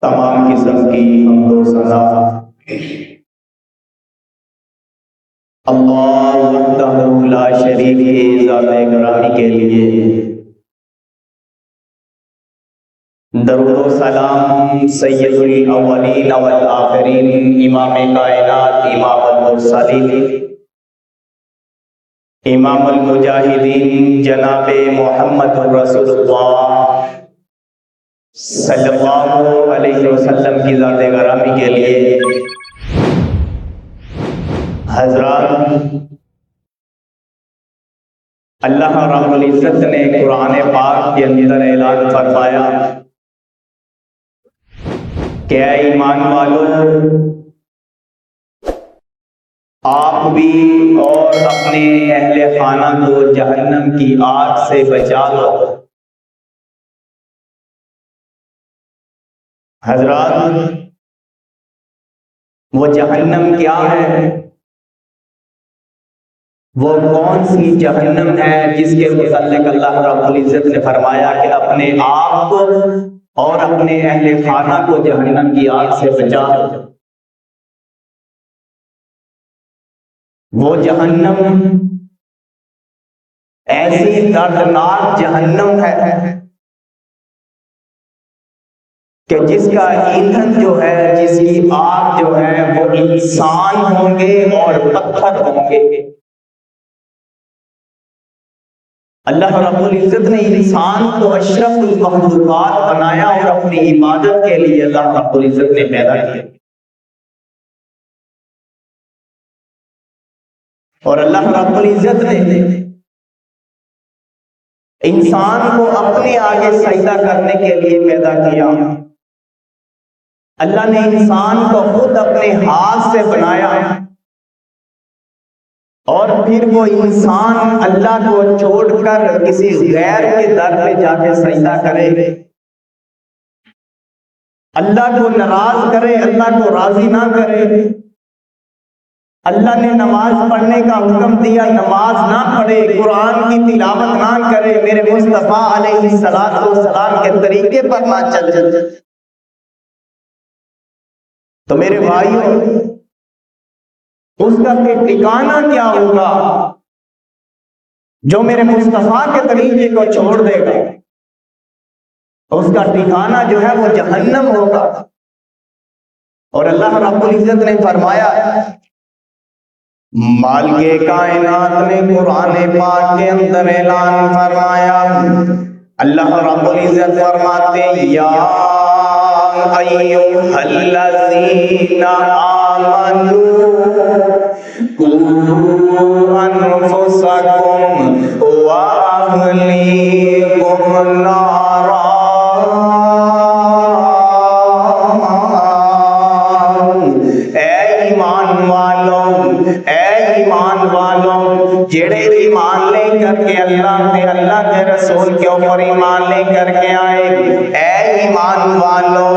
تمام قسم کی حمد و ثنا اللہ وحدہ لا شریک کی ذات گرامی کے لیے، درود و سلام سید الاولین والآخرین، امام کائنات، امام المرسلین، امام المجاہدین، جناب محمد رسول اللہ صلی اللہ علیہ وسلم کی ذات گرامی کے لیے۔ حضرات، اللہ رب العزت نے قرآن پاک کے اندر اعلان فرمایا کہ اے ایمان والو، آپ بھی اور اپنے اہل خانہ کو جہنم کی آگ سے بچا لو۔ حضرات، وہ جہنم کیا ہے؟ وہ کون سی جہنم ہے جس کے متعلق اللہ رب العزت نے فرمایا کہ اپنے آپ کو اور اپنے اہل خانہ کو جہنم کی آگ سے بچا لو؟ وہ جہنم ایسی دردناک جہنم ہے کہ جس کا ایندھن جو ہے، جس کی آگ جو ہے، وہ انسان ہوں گے اور پتھر ہوں گے۔ اللہ رب العزت نے انسان کو اشرف المخلوقات بنایا اور اپنی عبادت کے لیے اللہ رب العزت نے پیدا کیا، اور اللہ رب العزت نے انسان کو اپنے آگے سجدہ کرنے کے لیے پیدا کیا۔ اللہ نے انسان کو خود اپنے ہاتھ سے بنایا، اور پھر وہ انسان اللہ کو چھوڑ کر کسی غیر کے در پہ جا کے سجدہ کرے، اللہ کو ناراض کرے، اللہ کو راضی نہ کرے۔ اللہ نے نماز پڑھنے کا حکم دیا، نماز نہ پڑھے، قرآن کی تلاوت نہ کرے، میرے مصطفیٰ علیہ السلام کے طریقے پر نہ چلے، تو میرے بھائیوں، اس کا پھر ٹھکانہ کیا ہوگا؟ جو میرے مصطفیٰ کے طریقے کو چھوڑ دے گا، اس کا ٹھکانہ جو ہے وہ جہنم ہوگا۔ اور اللہ رب العزت نے فرمایا، مالک کائنات نے قرآن پاک کے اندر اعلان فرمایا، اللہ رب العزت فرماتے یا ایھا الذین آمنوا قوا انفسکم واہلیکم نارا، جڑے ایمان لے کر کے اللہ پہ، اللہ کے رسول کے اوپر ایمان لے کر کے آئے، اے ایمان والو،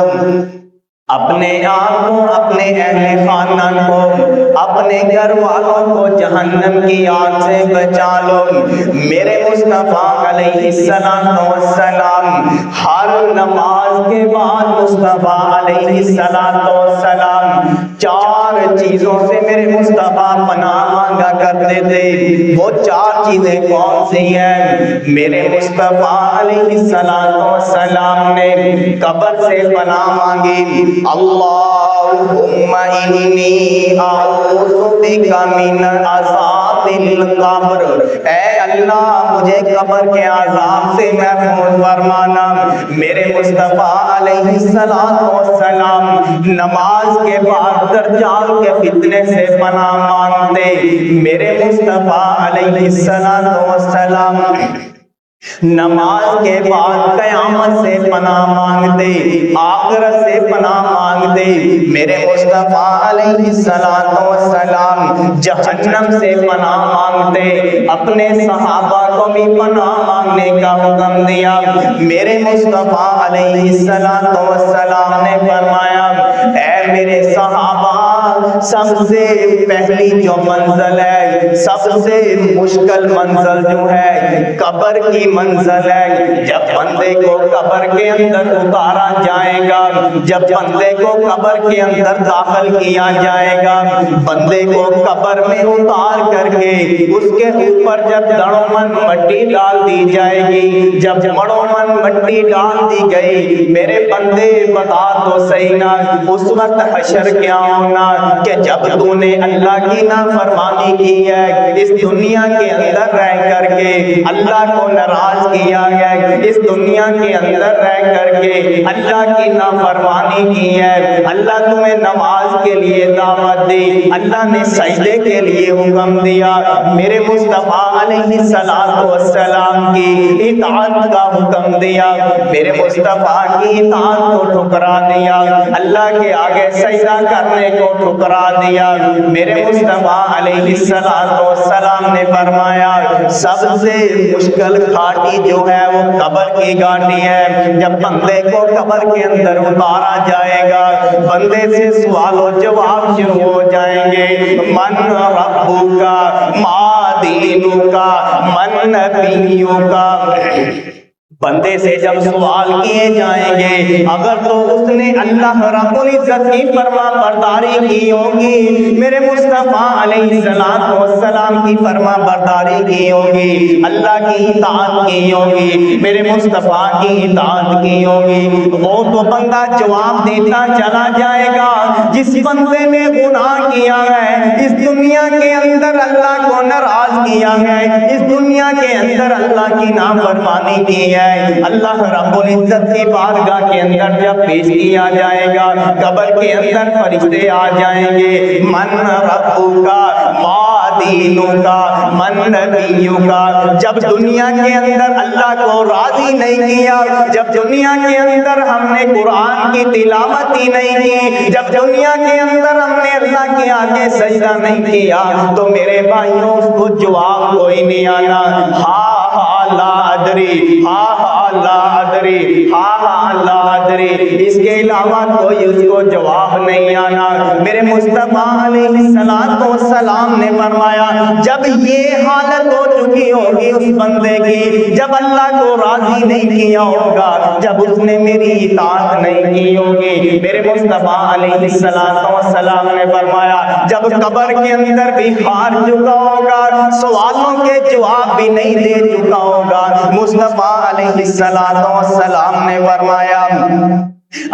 اپنے آپ کو، اپنے اہل خانہ کو، اپنے گھر والوں کو جہنم کی آگ سے بچا لو۔ میرے مصطفیٰ علیہ السلام ہر نماز کے بعد مصطفیٰ علیہ السلام 4 چیزوں سے میرے مصطفیٰ پناہ مانگا کرتے تھے۔ وہ 4 چیزیں کون سی ہیں؟ میرے مصطفیٰ علیہ السلام نے قبر سے پناہ مانگی، اللہم انی اعوذ بک من عذاب القبر، اے اللہ مجھے قبر کے عذاب سے محفوظ فرمانا۔ میرے مصطفیٰ علیہ السلام نماز کے بعد دجال کے فتنے سے پناہ مانگتے۔ میرے مصطفیٰ علیہ السلام نماز کے بعد قیامت سے پناہ مانگتے، آخرت سے پناہ مانگتے۔ میرے مصطفیٰ علیہ السلام جہنم سے پناہ مانگتے، اپنے صحابہ کو بھی پناہ مانگنے کا حکم دیا۔ میرے مصطفیٰ علیہ السلام نے فرمایا، اے میرے صحابہ، سب سے پہلی جو منزل ہے، سب سے مشکل منزل جو ہے قبر کی منزل ہے۔ جب بندے کو قبر کے اندر اتارا جائے گا، جب بندے کو قبر کے اندر داخل کیا جائے گا، بندے کو قبر میں اتار کر کے اس کے اوپر جب دڑومن مٹی ڈال دی جائے گی، جب دڑومن مٹی ڈال دی گئی، میرے بندے بتا تو صحیح نا اس وقت حشر کیا ہونا کہ جب تو نے اللہ کی نافرمانی کی ہے، اس دنیا کے اندر رہ کر کے اللہ کو ناراض کیا ہے، اس دنیا کے اندر رہ کر کے اللہ کی نافرمانی کی ہے، اللہ تمہیں نماز کے لیے دعوت دی، اللہ نے سجدے کے لیے حکم دیا، میرے مصطفیٰ علیہ السلام کی اطاعت کا حکم دیا، میرے مصطفیٰ کی اطاعت کو ٹھکرا دیا، اللہ کے آگے سجدہ کرنے کو ٹھکرا دیا، میرے مصطفیٰ علیہ السلام نے فرمایا سب سے مشکل گھاٹی جو ہے وہ قبر کی گھاٹی ہے۔ جب بندے کو قبر کے اندر اتارا جائے گا، بندے سے سوال و جواب شروع ہو جائیں گے، من ربک، ما دینک، من نبیک۔ بندے سے جب سوال کیے جائیں گے، اگر تو اس نے اللہ رب العزت کی فرما برداری کی ہوگی، میرے مصطفیٰ علیہ السلام کی فرما برداری کی ہوگی، اللہ کی اطاعت کی ہوگی، میرے مصطفیٰ کی اطاعت کی ہوگی، وہ تو بندہ جواب دیتا چلا جائے گا۔ جس بندے نے گناہ کیا ہے، اس دنیا کے اندر اللہ کو ناراض کیا ہے، اس دنیا کے اندر اللہ کی نافرمانی کی ہے، اللہ رب العزت کی بارگاہ کے اندر جب پیش کیا جائے گا، قبر کے اندر فرشتے آ جائیں گے، من ربک، ما دینک، من نبیک۔ جب دنیا کے اندر اللہ کو راضی نہیں کیا، جب دنیا کے اندر ہم نے قرآن کی تلاوت ہی نہیں کی، جب دنیا کے اندر ہم نے اللہ کے آگے سجدہ نہیں کیا، تو میرے بھائیوں اس کو جواب کوئی نہیں آنا، ہاں لا ادری، ہاں لا ادری، ہاں لا ادری، اس کے علاوہ کوئی اس کو جواب نہیں آنا۔ میرے مصطفیٰ علیہ السلام نے فرمایا جب یہ حالت ہو چکی ہوگی اس بندے کی، جب اللہ کو راضی نہیں کیا ہوگا، جب اس نے میری اطاعت نہیں کی ہوگی، میرے مصطفیٰ علیہ السلام نے فرمایا جب قبر کے اندر بھی ہار چکا ہوگا، سوالوں کے جواب بھی نہیں دے چکا ہوگا، مصطفیٰ علیہ السلام نے فرمایا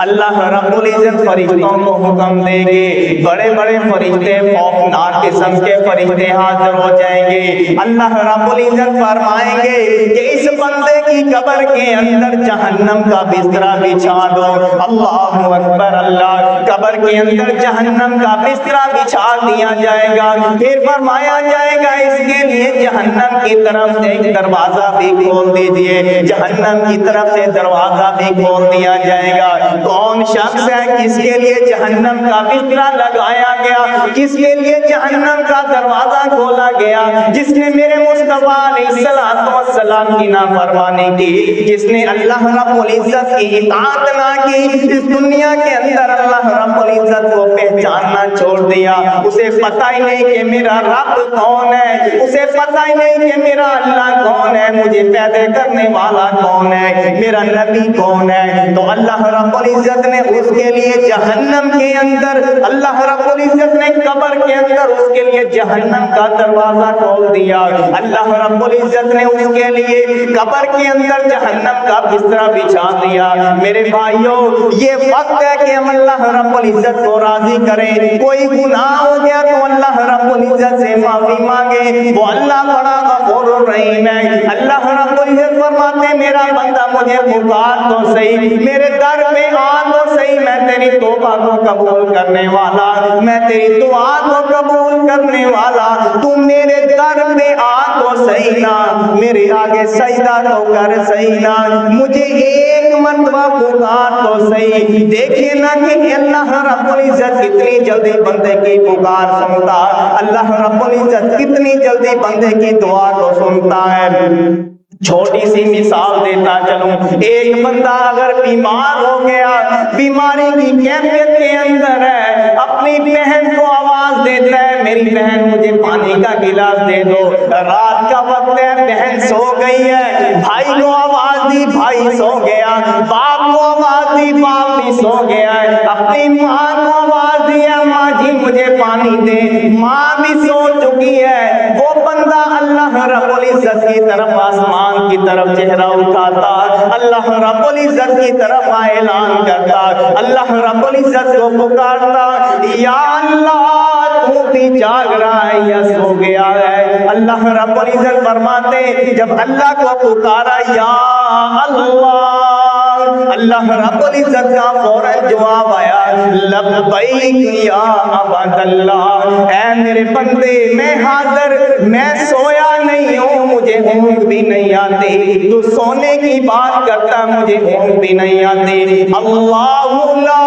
اللہ رب العزت فرشتوں کو حکم دیں گے، بڑے بڑے فرشتے، خوفناک قسم کے فرشتے حاضر ہو جائیں گے، اللہ رب العزت فرمائیں گے کہ اس بندے کی قبر کے اندر جہنم کا بسترا بچھا دو، اللہ اکبر اللہ، قبر کے اندر جہنم کا بسترا بچھا دیا جائے گا، پھر فرمایا جائے گا اس کے لیے جہنم کی طرف سے ایک دروازہ بھی کھول دیجئے، جہنم کی طرف سے دروازہ بھی کھول دیا جائے گا۔ کون شخص ہے جس کے لیے جہنم کا بسترا لگایا گیا، کس کے لیے جہنم کا دروازہ کھولا گیا؟ جس نے میرے مصطفیٰ علیہ السلام کی نافرمانی کی، جس نے اللہ رب العزت کی اطاعت نہ کی، اس دنیا کے اندر اللہ رب العزت کو پہچاننا چھوڑ دیا، اسے پتہ ہی نہیں کہ میرا رب کون ہے، اسے پتہ ہی نہیں کہ میرا اللہ کون ہے، مجھے پیدا کرنے والا کون ہے، میرا نبی کون ہے، تو اللہ رب العزت نے اس کے لیے جہنم کے اندر، اللہ رب العزت نے قبر کے اندر اس کے لیے جہنم کا دروازہ کھول دیا، اللہ رب العزت نے اس کے لیے قبر کے اندر جہنم کا بسترا بچھا دیا۔ میرے بھائیوں یہ وقت ہے کہ ہم اللہ رب العزت کو راضی کریں، کوئی گناہ ہو گیا تو اللہ رب العزت سے معافی مانگے، وہ اللہ بڑا غفور الرحیم ہے۔ اللہ رب العزت فرماتے ہیں میرا بندہ مجھے پکار تو صحیح، میرے در پہ آ تو صحیح، میں تیری توبہ کو قبول کرنے والا، میں تیری دعا کو قبول کرنے والا، تو میرے در پہ آ تو صحیح نا، میرے آگے سجدہ تو کر صحیح نا، مجھے ایک مرتبہ پکار تو صحیح۔ دیکھیے نا کہ اللہ رب العزت کتنی جلدی بندے کی پکار سنتا، اللہ رب العزت کتنی جلدی بندے کی دعا کو سنتا ہے۔ چھوٹی سی مثال دیتا چلوں، ایک بندہ اگر بیمار ہو گیا، بیماری کی کیفیت کے اندر ہے، اپنی بہن کو آواز دیتا ہے میری بہن مجھے پانی کا گلاس دے دو، رات کا وقت ہے بہن سو گئی ہے، بھائی کو آواز دی بھائی سو گیا، باپ کو آواز دی باپ بھی سو گیا ہے، اپنی ماں کو آواز دی ماں جی مجھے پانی دے، ماں بھی سو چکی ہے۔ وہ بندہ اللہ رب العزت کی طرف آسمان کی طرف چہرہ اٹھاتا، اللہ رب العزت کی طرف اعلان کرتا، اللہ رب العزت کو پکارتا، یا اللہ تو بھی جاگ رہا ہے یا سو گیا ہے؟ اللہ رب العزت فرماتے جب اللہ کو پکارا یا اللہ رب العزت کا فوراً جواب آیا لبیک یا عبد اللہ، اے میرے بندے میں حاضر، میں سویا نہیں ہوں، مجھے اونگ بھی نہیں آتی، تو سونے کی بات کرتا مجھے اونگ بھی نہیں آتی۔ اللہ لا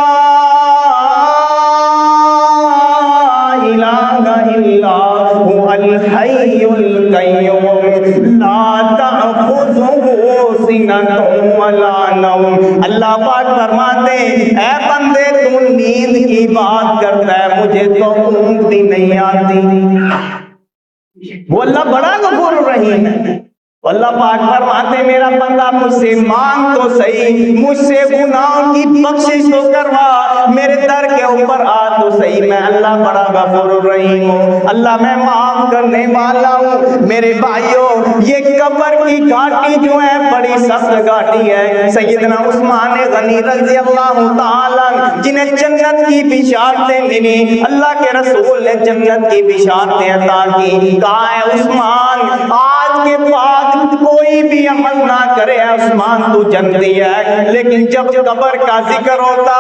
الہ الا هو الحی القیوم لا تأخذہ سنۃ ولا نوم۔ اللہ پاک فرماتے اے بندے تو نیند کی بات کرتا ہے مجھے تو اونگ بھی نہیں آتی۔ وہ اللہ بڑا غفور الرحیم ہے۔ اللہ پاک فرماتے میرا بندہ مجھ سے مانگ تو صحیح، مجھ سے گناہوں کی بخشش تو کروا، میرے در کے اوپر آ تو صحیح، میں اللہ بڑا غفور الرحیم ہوں، اللہ میں معاف کرنے والا ہوں۔ میرے بھائیوں یہ قبر کی گھاٹی جو ہے بڑی سخت گھاٹی ہے۔ سیدنا عثمان غنی رضی اللہ تعالیٰ جنہیں جنت کی بشارتیں ملی، اللہ کے رسول نے جنت کی بشارتیں عطا کی، کہا ہے عثمان آج کے بعد کوئی بھی عمل نہ کرے عثمان تو جنتی ہے، لیکن جب قبر کا ذکر ہوتا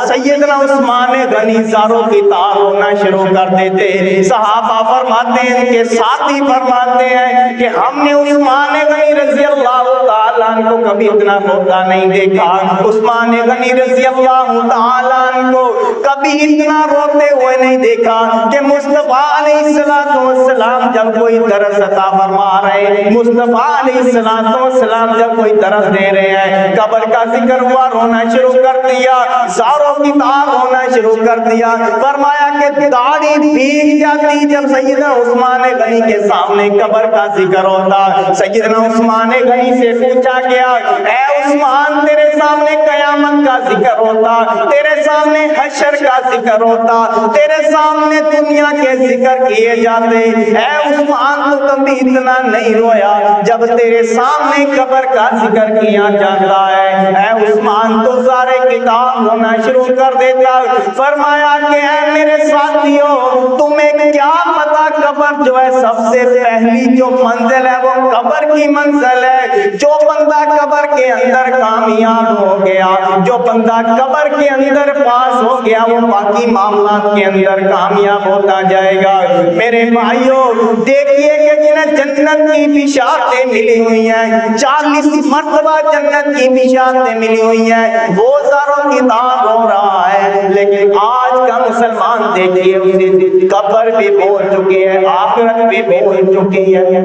سیدنا عثمان غنی زاروں کی تار ہونا شروع کر دیتے۔ صحابہ فرماتے ہیں ان کے ساتھی فرماتے ہیں کہ ہم نے عثمان غنی رضی اللہ تعالیٰ عنہ کو کبھی اتنا روتا نہیں دیکھا، عثمان غنی رضی اللہ تعالیٰ عنہ کو کبھی اتنا روتے ہوئے نہیں دیکھا کہ مصطفیٰ علیہ السلام جب کوئی درس عطا فرما رہے، مصطفیٰ علیہ السلام جب کوئی درس دے رہے ہیں، قبر کا ذکر ہوا رونا شروع کر دیا، زاروں کی تار ہونا شروع کر دیا۔ فرمایا کہ داڑھی بھیگ جاتی جب سیدنا عثمان غنی کے سامنے قبر کا ذکر ہوتا۔ سیدنا عثمان غنی سے پوچھا گیا اے عثمان تیرے سامنے قیامت کا ذکر ہوتا، تیرے سامنے حشر کا ذکر ہوتا، تیرے سامنے دنیا کے ذکر کیے جاتے، اے عثمان تو کبھی اتنا نہیں رویا جب تیرے سامنے قبر کا ذکر کیا جاتا ہے۔ اے عثمان تو سارے کتاب ہونا شروع کر دیتا۔ فرمایا کہ اے میرے ساتھیوں تمہیں کیا پتا قبر جو ہے سب سے پہلی جو منزل ہے وہ قبر کی منزل ہے۔ جو بندہ قبر کے اندر کامیاب ہو گیا، جو بندہ قبر کے اندر پاس ہو گیا، وہ باقی معاملات کے اندر کامیاب ہوتا جائے گا۔ میرے بھائیوں دیکھیے کہ جنہیں جنت کی بشارتیں ملی ہوئی ہیں، 40 مرتبہ جنت کی بشارتیں ملی ہوئی ہیں، وہ زاروں کی تار ہو رہا ہے، لیکن آج کا مسلمان دیکھیے اسے قبر بھی بول چکی ہے، آخرت بھی بول چکی ہے۔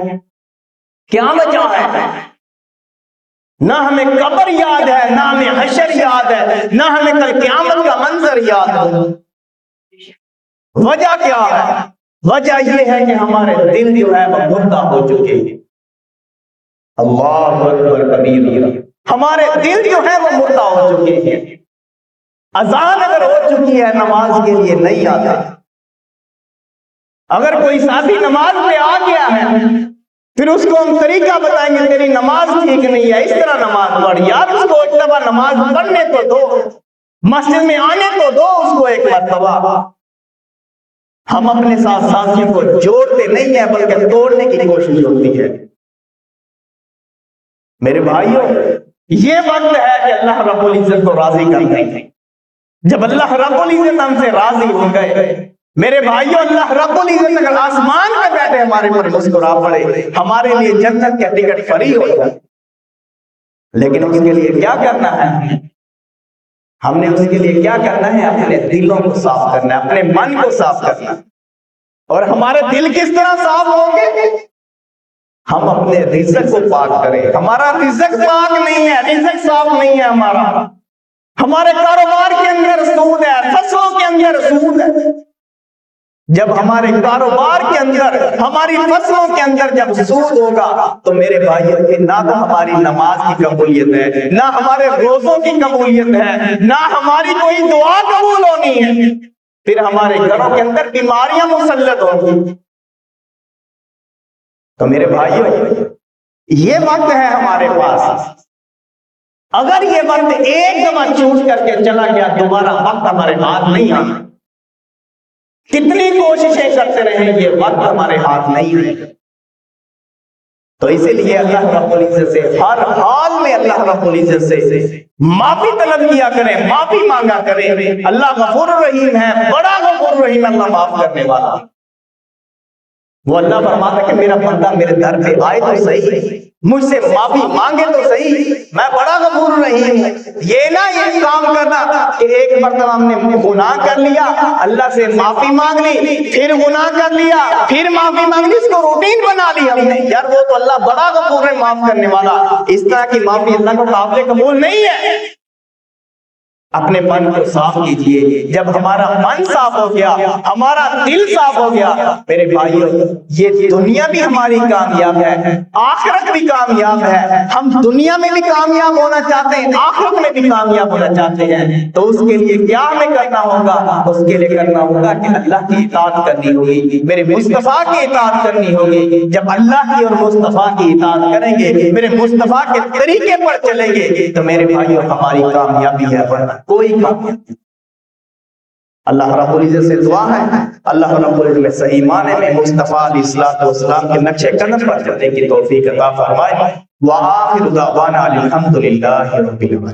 کیا وجہ ہے؟ نہ ہمیں قبر یاد ہے، نہ ہمیں حشر یاد ہے، نہ ہمیں کل قیامت کا منظر یاد ہے۔ وجہ کیا ہے؟ وجہ یہ ہے کہ ہمارے دل جو ہے وہ مردہ ہو چکے ہیں۔ اللہ اکبر کبیر، ہمارے دل جو ہے وہ مردہ ہو چکے ہیں۔ اذان اگر ہو چکی ہے نماز کے لیے نہیں آتا، اگر کوئی ساتھی نماز پہ آ گیا ہے پھر اس کو ہم طریقہ بتائیں گے تیری نماز ٹھیک نہیں ہے، اس طرح نماز پڑھ، یار اس کو ایک دفعہ نماز پڑھنے تو دو، مسجد میں آنے تو دو اس کو ایک مرتبہ۔ ہم اپنے ساتھ ساتھیوں کو جوڑتے نہیں ہیں بلکہ توڑنے کی کوشش ہوتی ہے۔ میرے بھائیوں یہ وقت ہے کہ اللہ رب العزت کو راضی کرنے کی۔ جب اللہ رب العزت ہم سے راضی ہو گئے، میرے بھائیوں اللہ رب العزت اگر آسمان میں بیٹھے ہمارے پر مسکرا پڑے، ہمارے لیے جنت کا ٹکٹ فری ہو جائے، لیکن اس کے لیے کیا کرنا ہے؟ ہم نے اس کے لیے کیا کرنا ہے؟ اپنے دلوں کو صاف کرنا ہے، اپنے من کو صاف کرنا ہے۔ اور ہمارے دل کس طرح صاف ہوں گے؟ ہم اپنے رزق کو پاک کریں۔ ہمارا رزق پاک نہیں ہے، رزق صاف نہیں ہے ہمارا، ہمارے کاروبار کے اندر سود ہے، فصلوں کے اندر سود ہے۔ جب ہمارے کاروبار کے اندر، ہماری فصلوں کے اندر جب سود ہوگا تو میرے بھائیوں نہ تو ہماری نماز کی قبولیت ہے، نہ ہمارے روزوں کی قبولیت ہے، نہ ہماری کوئی دعا قبول ہونی ہے، پھر ہمارے گھروں کے اندر بیماریاں مسلط ہوں گی۔ تو میرے بھائیوں یہ وقت ہے ہمارے پاس، اگر یہ وقت ایک دفعہ چوٹ کر کے چلا گیا دوبارہ وقت ہمارے ہاتھ نہیں آنا۔ کتنی کوششیں کرتے رہیں یہ وقت ہمارے ہاتھ نہیں ہے۔ تو اسی لیے اللہ رب العزت سے ہر حال میں اللہ رب العزت سے معافی طلب کیا کریں، معافی مانگا کریں۔ اللہ غفور الرحیم ہے، بڑا غفور الرحیم، اللہ معاف کرنے والا۔ وہ اللہ فرماتا ہے کہ میرا بندہ میرے در پہ آئے تو صحیح، مجھ سے معافی مانگے تو صحیح، میں بڑا غفور رحیم ہوں۔ یہ نہ یہ کام کرنا کہ ایک مرتبہ ہم نے گناہ کر لیا، اللہ سے معافی مانگ لی، پھر گناہ کر لیا، پھر معافی مانگ لی، اس کو روٹین بنا لی ہم نے۔ یار وہ تو اللہ بڑا غفور ہے، معاف کرنے والا۔ اس طرح کی معافی اللہ کو قابل قبول نہیں ہے۔ اپنے من کو صاف کیجئے۔ جب ہمارا من صاف ہو گیا، ہمارا دل صاف ہو گیا، میرے بھائیوں یہ دنیا بھی ہماری کامیاب ہے، آخرت بھی کامیاب ہے۔ ہم دنیا میں بھی کامیاب ہونا چاہتے ہیں، آخرت میں بھی کامیاب ہونا چاہتے ہیں، تو اس کے لیے کیا ہمیں کرنا ہوگا؟ اس کے لیے کرنا ہوگا کہ اللہ کی اطاعت کرنی ہوگی، میرے مصطفیٰ کی اطاعت کرنی ہوگی۔ جب اللہ کی اور مصطفیٰ کی اطاعت کریں گے، میرے مصطفیٰ کے طریقے پر چلیں گے، تو میرے بھائیوں ہماری کامیابی ہے، ورنہ کوئی کامیابی۔ اللہ رب العزت سے دعا ہے اللہ رب العزت میں صحیح معنی میں مصطفیٰ علیہ السلام کے نقش قدم پر چلنے کی توفیق عطا فرمائے۔ وآخر دعوانا الحمدللہ رب العالمین۔